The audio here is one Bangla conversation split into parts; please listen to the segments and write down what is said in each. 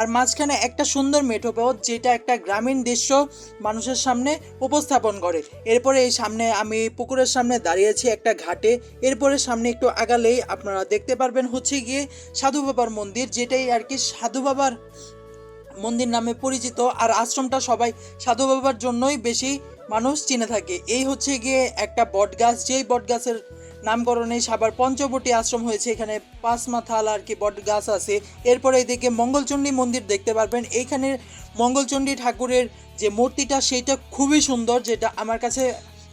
আর মাঝখানে একটা সুন্দর মেঠো পথ, যেটা একটা গ্রামীণ দৃশ্য মানুষের সামনে উপস্থাপন করে। এরপরে এই সামনে আমি পুকুরের সামনে দাঁড়িয়েছি একটা ঘাটে। এরপরে সামনে একটু আগালেই আপনারা দেখতে পারবেন হচ্ছে গিয়ে সাধু বাবার মন্দির, যেটাই আর কি সাধু বাবার মন্দির নামে পরিচিত। আর আশ্রমটা সবাই সাধু বাবার জন্যই বেশি মানুষ চিনে থাকে। এই হচ্ছে গিয়ে একটা বট গাছ, যেই বট গাছের নামকরণে সাবার পঞ্চবটী আশ্রম হয়েছে। এখানে 5 মাথাল আর কি বট গাছ আছে। এরপরে এদিকে মঙ্গলচণ্ডী মন্দির দেখতে পারবেন। এইখানে মঙ্গলচণ্ডী ঠাকুরের যে মূর্তিটা সেইটা খুবই সুন্দর, যেটা আমার কাছে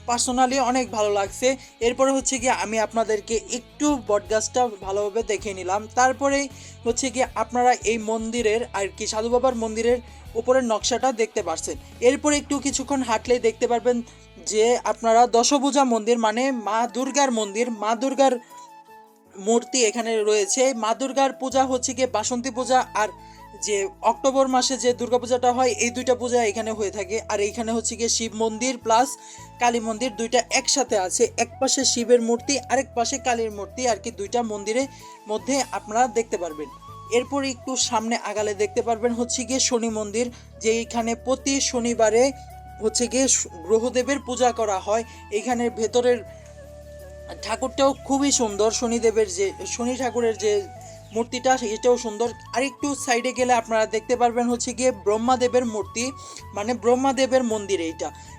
পার্সোনালি অনেক ভালো লাগছে। এরপরে হচ্ছে গিয়ে আমি আপনাদেরকে একটু বটগাছটা ভালোভাবে দেখে নিলাম। তারপরে হচ্ছে গিয়ে আপনারা এই মন্দিরের আর কি সাধু বাবার মন্দিরের উপরের নকশাটা দেখতে পারছেন। এরপরে একটু কিছুক্ষণ হাঁটলেই দেখতে পারবেন যে আপনারা দশভুজা মন্দির, মানে মা দুর্গার মন্দির। মা দুর্গার মূর্তি এখানে রয়েছে। মা দুর্গার পূজা হচ্ছে গিয়ে বাসন্তী পূজা আর যে অক্টোবর মাসে যে দুর্গাপূজাটা হয়, এই দুইটা পূজা এখানে হয়ে থাকে। আর এইখানে হচ্ছে গিয়ে শিব মন্দির প্লাস কালী মন্দির দুইটা একসাথে আছে। এক পাশে শিবের মূর্তি, আরেক পাশে কালীর মূর্তি আর কি, দুইটা মন্দিরের মধ্যে আপনারা দেখতে পারবেন। এরপর একটু সামনে আগালে দেখতে পারবেন হচ্ছে গিয়ে শনি মন্দির, যেইখানে প্রতি শনিবারে হচ্ছে গিয়ে গ্রহদেবের পূজা করা হয়। এইখানের ভেতরের ঠাকুরটাও খুবই সুন্দর। শনিদেবের যে শনি ঠাকুরের যে মূর্তিটা সেটাও সুন্দর। আর একটু সাইডে গেলে আপনারা দেখতে পারবেন হচ্ছে গিয়ে ব্রহ্মাদেবের মূর্তি, মানে ব্রহ্মাদেবের মন্দির এইটা।